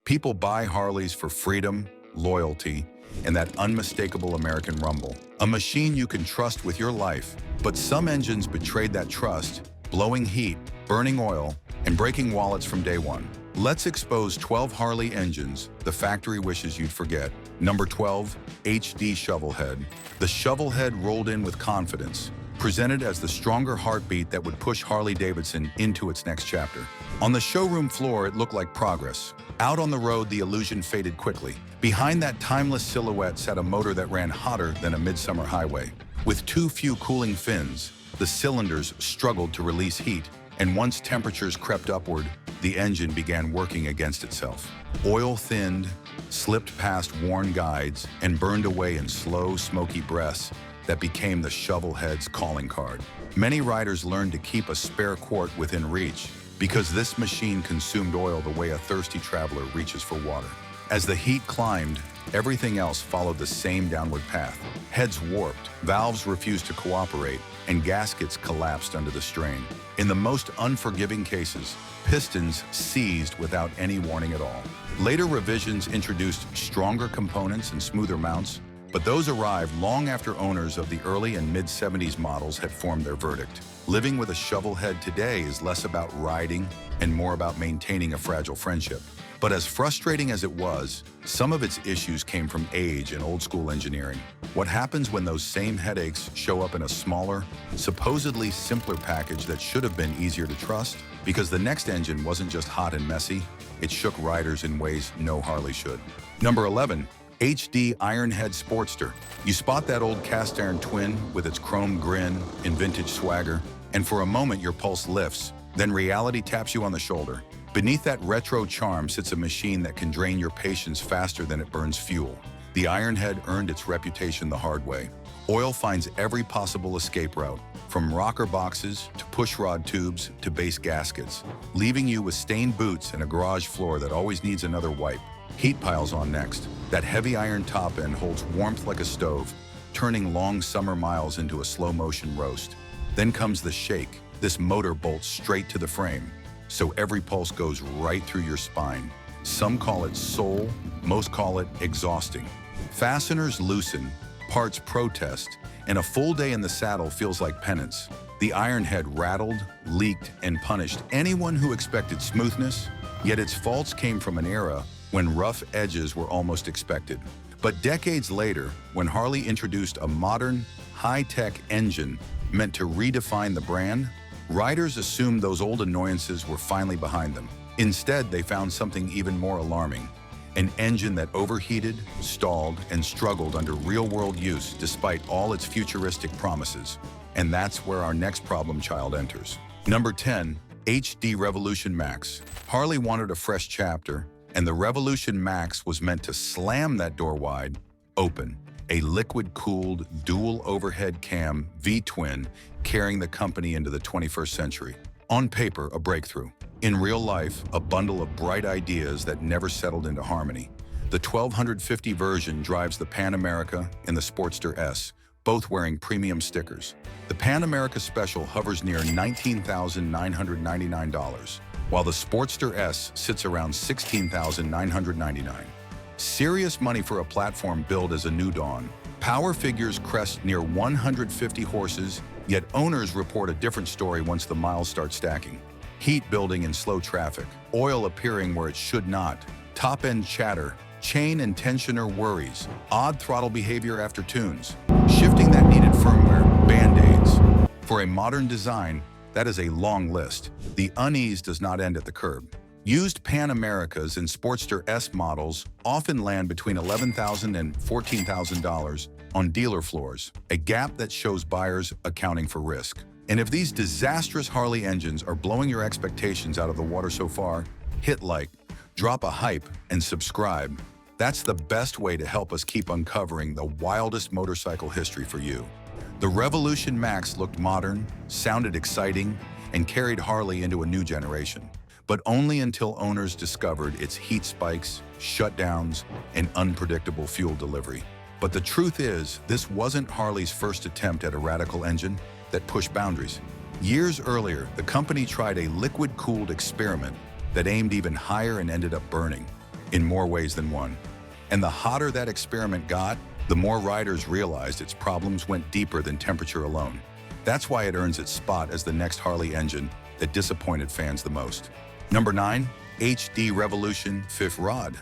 People buy Harleys for freedom, loyalty, and that unmistakable American rumble. A machine you can trust with your life. But some engines betrayed that trust, blowing heat, burning oil, and breaking wallets from day one. Let's expose 12 Harley engines the factory wishes you'd forget. Number 12, HD Shovelhead. The Shovelhead rolled in with confidence, presented as the stronger heartbeat that would push Harley Davidson into its next chapter. On the showroom floor, it looked like progress. Out on the road, the illusion faded quickly. Behind that timeless silhouette sat a motor that ran hotter than a midsummer highway. With too few cooling fins, the cylinders struggled to release heat, and once temperatures crept upward, the engine began working against itself. Oil thinned, slipped past worn guides, and burned away in slow, smoky breaths that became the Shovelhead's calling card. Many riders learned to keep a spare quart within reach because this machine consumed oil the way a thirsty traveler reaches for water. As the heat climbed, everything else followed the same downward path. Heads warped, valves refused to cooperate, and gaskets collapsed under the strain. In the most unforgiving cases, pistons seized without any warning at all. Later revisions introduced stronger components and smoother mounts, but those arrived long after owners of the early and mid-70s models had formed their verdict. Living with a Shovelhead today is less about riding and more about maintaining a fragile friendship. But as frustrating as it was, some of its issues came from age and old-school engineering. What happens when those same headaches show up in a smaller, supposedly simpler package that should have been easier to trust? Because the next engine wasn't just hot and messy, it shook riders in ways no Harley should. Number 11. HD Head Sportster. You spot that old cast-iron twin with its chrome grin and vintage swagger, and for a moment your pulse lifts, then reality taps you on the shoulder. Beneath that retro charm sits a machine that can drain your patience faster than it burns fuel. The Ironhead earned its reputation the hard way. Oil finds every possible escape route, from rocker boxes to pushrod tubes to base gaskets, leaving you with stained boots and a garage floor that always needs another wipe. Heat piles on next. That heavy iron top end holds warmth like a stove, turning long summer miles into a slow-motion roast. Then comes the shake. This motor bolts straight to the frame, so every pulse goes right through your spine. Some call it soul, most call it exhausting. Fasteners loosen, parts protest, and a full day in the saddle feels like penance. The Ironhead rattled, leaked, and punished anyone who expected smoothness, yet its faults came from an era when rough edges were almost expected. But decades later, when Harley introduced a modern, high-tech engine meant to redefine the brand, riders assumed those old annoyances were finally behind them. Instead, they found something even more alarming: an engine that overheated, stalled, and struggled under real-world use despite all its futuristic promises. And that's where our next problem child enters. Number 10, HD Revolution Max. Harley wanted a fresh chapter, and the Revolution Max was meant to slam that door wide open. A liquid-cooled, dual overhead cam V-twin carrying the company into the 21st century. On paper, a breakthrough. In real life, a bundle of bright ideas that never settled into harmony. The 1250 version drives the Pan America and the Sportster S, both wearing premium stickers. The Pan America Special hovers near $19,999, while the Sportster S sits around $16,999. Serious money for a platform billed as a new dawn. Power figures crest near 150 horses, yet owners report a different story once the miles start stacking. Heat building in slow traffic, oil appearing where it should not, top-end chatter, chain and tensioner worries, odd throttle behavior after tunes, shifting that needed firmware, band-aids. For a modern design, that is a long list. The unease does not end at the curb. Used Pan Americas and Sportster S models often land between $11,000 and $14,000 on dealer floors, a gap that shows buyers accounting for risk. And if these disastrous Harley engines are blowing your expectations out of the water so far, hit like, drop a hype, and subscribe. That's the best way to help us keep uncovering the wildest motorcycle history for you. The Revolution Max looked modern, sounded exciting, and carried Harley into a new generation. But only until owners discovered its heat spikes, shutdowns, and unpredictable fuel delivery. But the truth is, this wasn't Harley's first attempt at a radical engine that pushed boundaries. Years earlier, the company tried a liquid-cooled experiment that aimed even higher and ended up burning. in more ways than one. And the hotter that experiment got, the more riders realized its problems went deeper than temperature alone. That's why it earns its spot as the next Harley engine that disappointed fans the most. Number 9, HD Revolution Fifth Rod.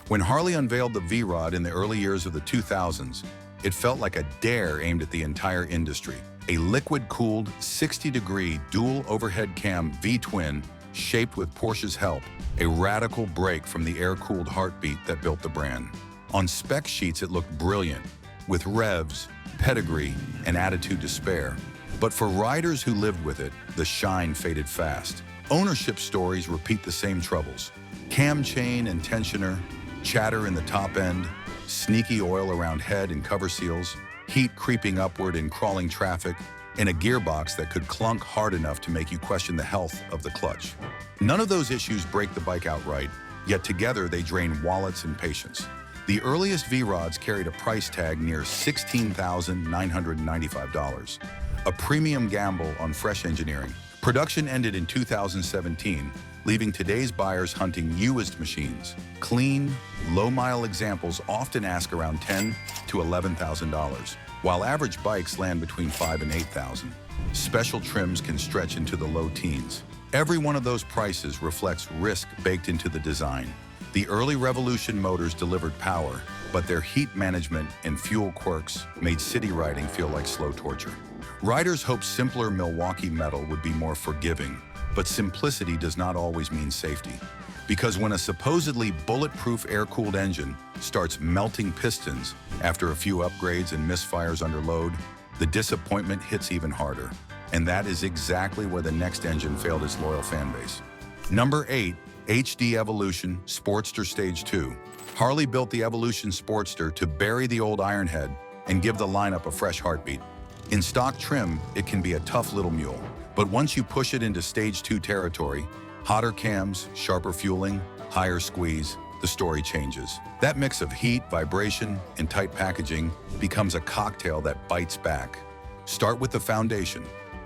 When Harley unveiled the V-Rod in the early years of the 2000s, it felt like a dare aimed at the entire industry. A liquid-cooled, 60-degree dual overhead cam V-twin shaped with Porsche's help, a radical break from the air-cooled heartbeat that built the brand. On spec sheets, it looked brilliant, with revs, pedigree, and attitude to spare. But for riders who lived with it, the shine faded fast. Ownership stories repeat the same troubles. Cam chain and tensioner, chatter in the top end, sneaky oil around head and cover seals, heat creeping upward in crawling traffic, and a gearbox that could clunk hard enough to make you question the health of the clutch. None of those issues break the bike outright, yet together they drain wallets and patience. The earliest V-Rods carried a price tag near $16,995, a premium gamble on fresh engineering. Production ended in 2017, leaving today's buyers hunting used machines. Clean, low-mile examples often ask around $10,000 to $11,000, while average bikes land between $5,000 and $8,000. Special trims can stretch into the low teens. Every one of those prices reflects risk baked into the design. The early Revolution motors delivered power, but their heat management and fuel quirks made city riding feel like slow torture. Riders hoped simpler Milwaukee metal would be more forgiving, but simplicity does not always mean safety. Because when a supposedly bulletproof air-cooled engine starts melting pistons after a few upgrades and misfires under load, the disappointment hits even harder. And that is exactly where the next engine failed its loyal fan base. Number 8, HD Evolution Sportster Stage 2. Harley built the Evolution Sportster to bury the old Ironhead and give the lineup a fresh heartbeat. In stock trim, it can be a tough little mule. But once you push it into Stage 2 territory, hotter cams, sharper fueling, higher squeeze, the story changes. That mix of heat, vibration, and tight packaging becomes a cocktail that bites back. Start with the foundation.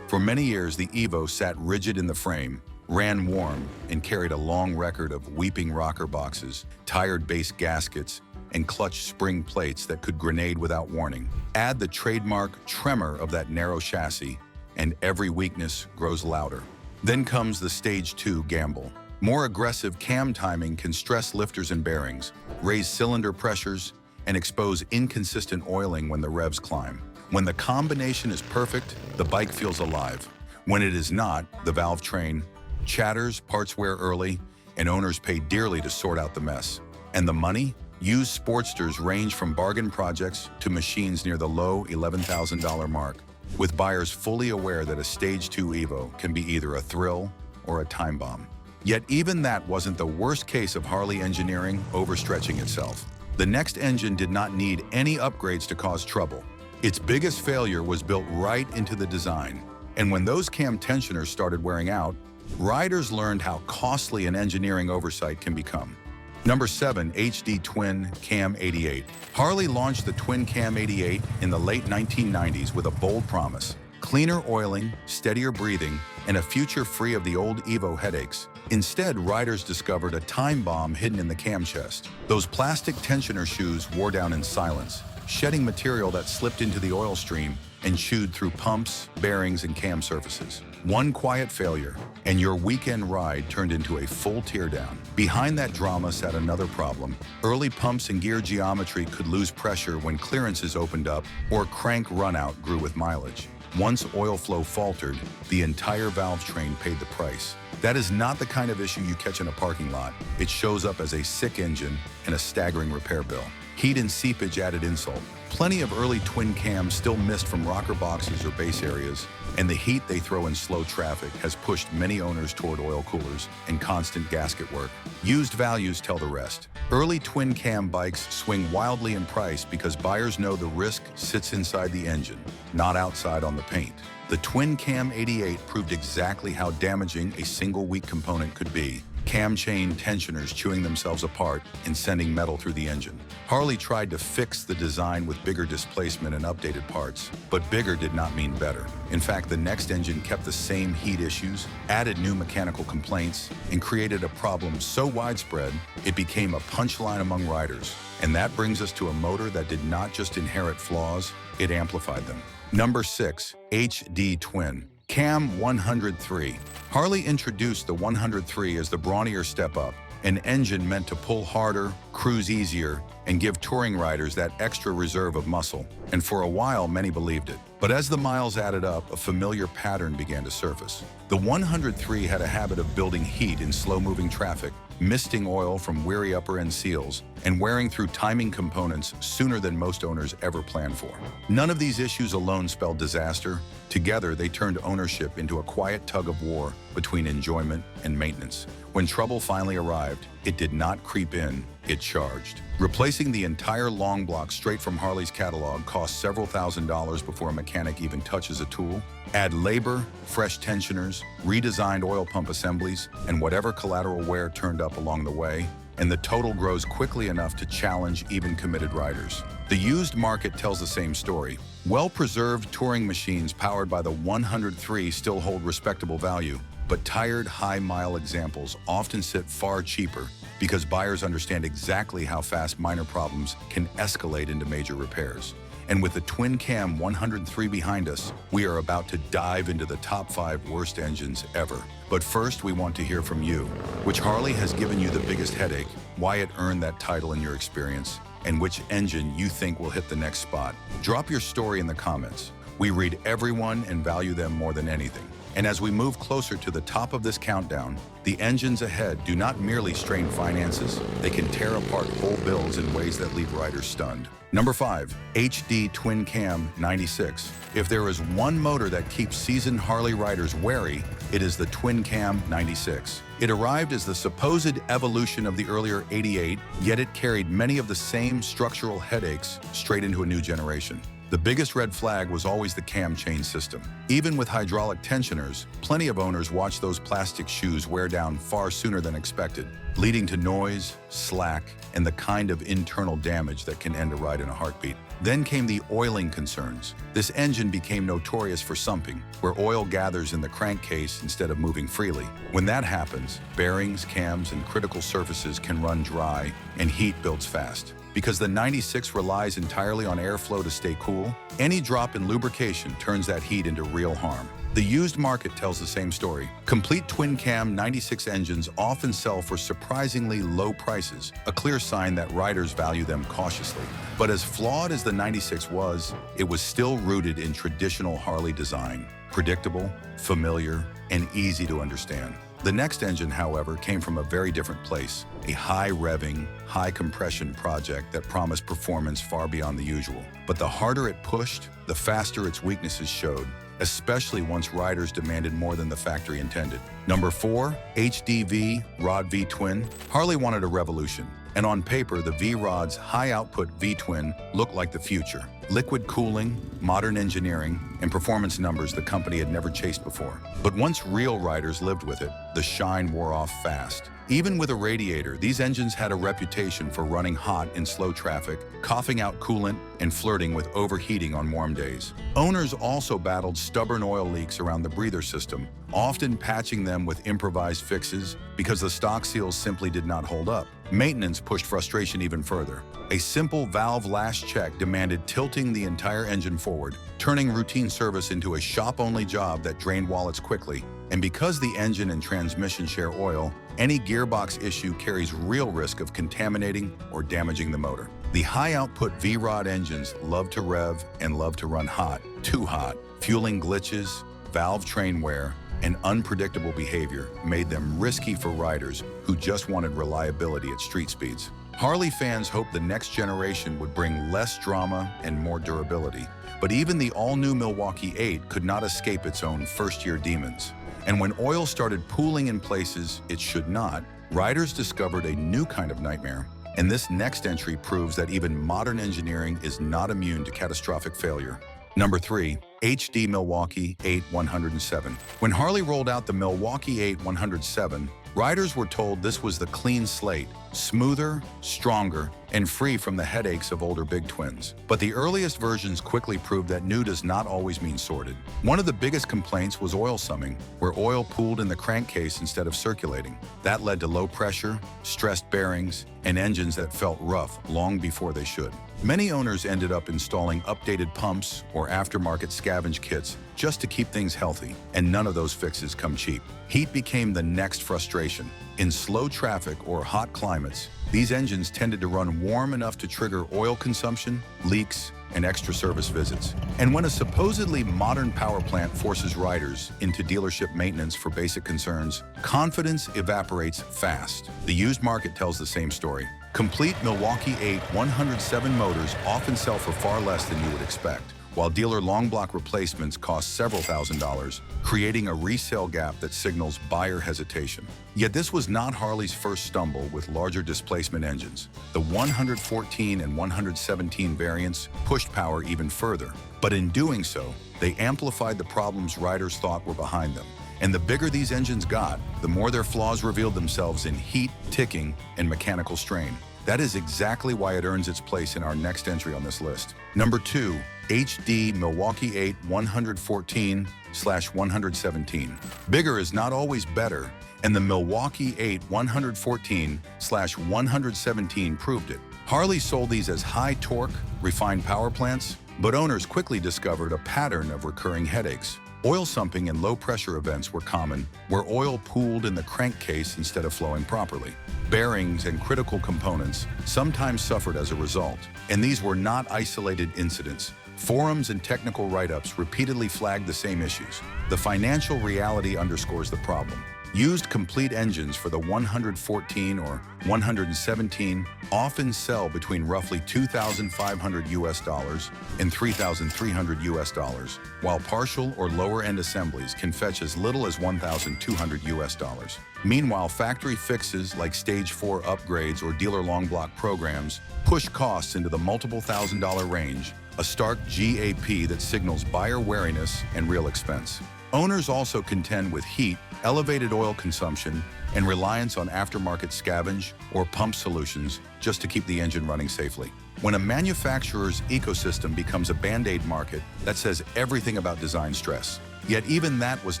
For many years, the Evo sat rigid in the frame, ran warm, and carried a long record of weeping rocker boxes, tired base gaskets, and clutch spring plates that could grenade without warning. Add the trademark tremor of that narrow chassis, and every weakness grows louder. Then comes the Stage 2 gamble. More aggressive cam timing can stress lifters and bearings, raise cylinder pressures, and expose inconsistent oiling when the revs climb. When the combination is perfect, the bike feels alive. When it is not, the valve train chatters, parts wear early, and owners pay dearly to sort out the mess. And the money? Used Sportsters range from bargain projects to machines near the low $11,000 mark, with buyers fully aware that a Stage 2 Evo can be either a thrill or a time bomb. Yet even that wasn't the worst case of Harley engineering overstretching itself. The next engine did not need any upgrades to cause trouble. Its biggest failure was built right into the design. And when those cam tensioners started wearing out, riders learned how costly an engineering oversight can become. Number 7, HD Twin Cam 88. Harley launched the Twin Cam 88 in the late 1990s with a bold promise: cleaner oiling, steadier breathing, and a future free of the old Evo headaches. Instead, riders discovered a time bomb hidden in the cam chest. Those plastic tensioner shoes wore down in silence, shedding material that slipped into the oil stream and chewed through pumps, bearings, and cam surfaces. One quiet failure, and your weekend ride turned into a full teardown. Behind that drama sat another problem. Early pumps and gear geometry could lose pressure when clearances opened up or crank runout grew with mileage. Once oil flow faltered, the entire valve train paid the price. That is not the kind of issue you catch in a parking lot. It shows up as a sick engine and a staggering repair bill. Heat and seepage added insult. Plenty of early twin cams still missed from rocker boxes or base areas, and the heat they throw in slow traffic has pushed many owners toward oil coolers and constant gasket work. Used values tell the rest. Early twin cam bikes swing wildly in price because buyers know the risk sits inside the engine, not outside on the paint. The Twin Cam 88 proved exactly how damaging a single weak component could be. cam chain tensioners chewing themselves apart and sending metal through the engine. Harley tried to fix the design with bigger displacement and updated parts, but bigger did not mean better. In fact, the next engine kept the same heat issues, added new mechanical complaints, and created a problem so widespread it became a punchline among riders. And that brings us to a motor that did not just inherit flaws, it amplified them. Number 6, HD Twin. Cam 103. Harley introduced the 103 as the brawnier step up, an engine meant to pull harder, cruise easier, and give touring riders that extra reserve of muscle. And for a while, many believed it. But as the miles added up, a familiar pattern began to surface. The 103 had a habit of building heat in slow-moving traffic, misting oil from weary upper-end seals, and wearing through timing components sooner than most owners ever planned for. None of these issues alone spelled disaster. Together, they turned ownership into a quiet tug-of-war between enjoyment and maintenance. When trouble finally arrived, it did not creep in, it charged. Replacing the entire long block straight from Harley's catalog costs several $1,000s before a mechanic even touches a tool. Add labor, fresh tensioners, redesigned oil pump assemblies, and whatever collateral wear turned up along the way, and the total grows quickly enough to challenge even committed riders. The used market tells the same story. Well-preserved touring machines powered by the 103 still hold respectable value, but tired, high-mile examples often sit far cheaper because buyers understand exactly how fast minor problems can escalate into major repairs. And with the twin cam 103 behind us, we are about to dive into the top 5 worst engines ever. But first, we want to hear from you. Which Harley has given you the biggest headache, why it earned that title in your experience, and which engine you think will hit the next spot? Drop your story in the comments. We read everyone and value them more than anything. And as we move closer to the top of this countdown, the engines ahead do not merely strain finances, they can tear apart whole bills in ways that leave riders stunned. Number 5, HD Twin Cam 96. If there is one motor that keeps seasoned Harley riders wary, it is the Twin Cam 96. It arrived as the supposed evolution of the earlier 88, yet it carried many of the same structural headaches straight into a new generation. The biggest red flag was always the cam chain system. Even with hydraulic tensioners, plenty of owners watched those plastic shoes wear down far sooner than expected, leading to noise, slack, and the kind of internal damage that can end a ride in a heartbeat. Then came the oiling concerns. This engine became notorious for sumping, where oil gathers in the crankcase instead of moving freely. When that happens, bearings, cams, and critical surfaces can run dry, and heat builds fast. Because the 96 relies entirely on airflow to stay cool, any drop in lubrication turns that heat into real harm. The used market tells the same story. Complete twin-cam 96 engines often sell for surprisingly low prices, a clear sign that riders value them cautiously. But as flawed as the 96 was, it was still rooted in traditional Harley design, predictable, familiar, and easy to understand. The next engine, however, came from a very different place, a high-revving, high-compression project that promised performance far beyond the usual. But the harder it pushed, the faster its weaknesses showed, especially once riders demanded more than the factory intended. Number 4, HDV Rod V-Twin. Harley wanted a revolution, and on paper, the V-Rod's high-output V-Twin looked like the future. Liquid cooling, modern engineering, and performance numbers the company had never chased before. But once real riders lived with it, the shine wore off fast. Even with a radiator, these engines had a reputation for running hot in slow traffic, coughing out coolant, and flirting with overheating on warm days. Owners also battled stubborn oil leaks around the breather system, often patching them with improvised fixes because the stock seals simply did not hold up. Maintenance pushed frustration even further. A simple valve lash check demanded tilting the entire engine forward, turning routine service into a shop-only job that drained wallets quickly. And because the engine and transmission share oil, any gearbox issue carries real risk of contaminating or damaging the motor. The high-output V-Rod engines love to rev and love to run hot, too hot. Fueling glitches, valve train wear, and unpredictable behavior made them risky for riders who just wanted reliability at street speeds. Harley fans hoped the next generation would bring less drama and more durability, but even the all-new Milwaukee 8 could not escape its own first-year demons. And when oil started pooling in places it should not, riders discovered a new kind of nightmare. And this next entry proves that even modern engineering is not immune to catastrophic failure. Number 3, HD Milwaukee 8 107. When Harley rolled out the Milwaukee 8 107, Riders were told this was the clean slate, smoother, stronger, and free from the headaches of older big twins. But the earliest versions quickly proved that new does not always mean sorted. One of the biggest complaints was oil summing, where oil pooled in the crankcase instead of circulating. That led to low pressure, stressed bearings, and engines that felt rough long before they should. Many owners ended up installing updated pumps or aftermarket scavenge kits just to keep things healthy, and none of those fixes come cheap. Heat became the next frustration. In slow traffic or hot climates, these engines tended to run warm enough to trigger oil consumption, leaks, and extra service visits. And when a supposedly modern power plant forces riders into dealership maintenance for basic concerns, confidence evaporates fast. The used market tells the same story. Complete Milwaukee 8 107 motors often sell for far less than you would expect, while dealer long block replacements cost several $1,000s, creating a resale gap that signals buyer hesitation. Yet this was not Harley's first stumble with larger displacement engines. The 114 and 117 variants pushed power even further, but in doing so, they amplified the problems riders thought were behind them. And the bigger these engines got, the more their flaws revealed themselves in heat, ticking, and mechanical strain. That is exactly why it earns its place in our next entry on this list. Number 2, HD Milwaukee 8 114/117. Bigger is not always better, and the Milwaukee 8 114/117 proved it. Harley sold these as high torque, refined power plants, but owners quickly discovered a pattern of recurring headaches. Oil sumping and low-pressure events were common, where oil pooled in the crankcase instead of flowing properly. Bearings and critical components sometimes suffered as a result, and these were not isolated incidents. Forums and technical write-ups repeatedly flagged the same issues. The financial reality underscores the problem. Used complete engines for the 114 or 117 often sell between roughly $2,500 and $3,300, while partial or lower-end assemblies can fetch as little as $1,200. Meanwhile, factory fixes like Stage 4 upgrades or dealer long block programs push costs into the multiple $1,000 range, a stark gap that signals buyer wariness and real expense. Owners also contend with heat, elevated oil consumption, and reliance on aftermarket scavenge or pump solutions just to keep the engine running safely. When a manufacturer's ecosystem becomes a band-aid market, that says everything about design stress. Yet even that was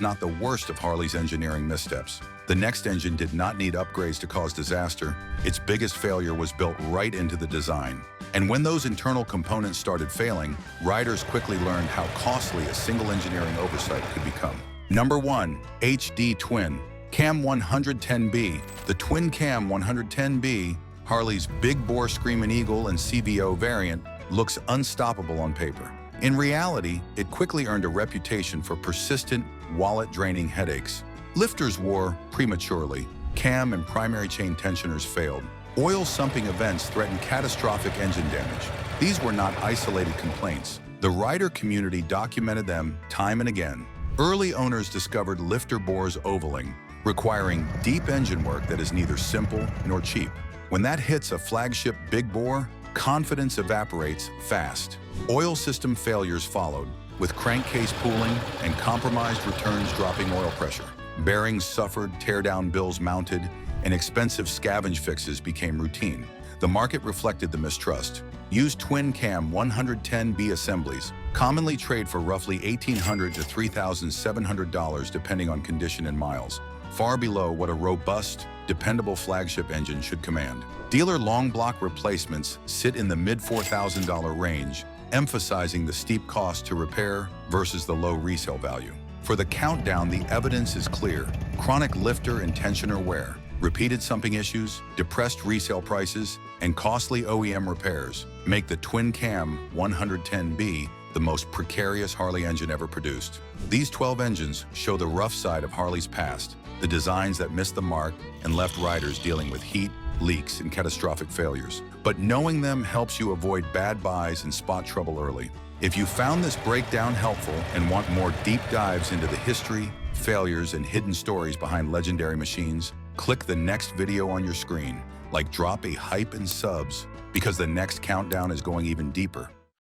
not the worst of Harley's engineering missteps. The next engine did not need upgrades to cause disaster. Its biggest failure was built right into the design. And when those internal components started failing, riders quickly learned how costly a single engineering oversight could become. Number 1, HD Twin Cam 110B. The Twin Cam 110B, Harley's big bore Screamin' Eagle and CVO variant, looks unstoppable on paper. In reality, it quickly earned a reputation for persistent, wallet-draining headaches. Lifters wore prematurely, cam and primary chain tensioners failed. Oil sumping events threatened catastrophic engine damage. These were not isolated complaints. The rider community documented them time and again. Early owners discovered lifter bores ovaling, requiring deep engine work that is neither simple nor cheap. When that hits a flagship big bore, confidence evaporates fast. Oil system failures followed, with crankcase pooling and compromised returns dropping oil pressure. Bearings suffered, teardown bills mounted, and expensive scavenge fixes became routine. The market reflected the mistrust. Used twin cam 110B assemblies commonly trade for roughly $1,800 to $3,700 depending on condition and miles, far below what a robust, dependable flagship engine should command. Dealer long block replacements sit in the mid-$4,000 range, emphasizing the steep cost to repair versus the low resale value. For the countdown, the evidence is clear. Chronic lifter and tensioner wear, repeated sumping issues, depressed resale prices, and costly OEM repairs make the Twin Cam 110B the most precarious Harley engine ever produced. These 12 engines show the rough side of Harley's past, the designs that missed the mark and left riders dealing with heat, leaks, and catastrophic failures. But knowing them helps you avoid bad buys and spot trouble early. If you found this breakdown helpful and want more deep dives into the history, failures, and hidden stories behind legendary machines, click the next video on your screen, drop a hype and subs, because the next countdown is going even deeper.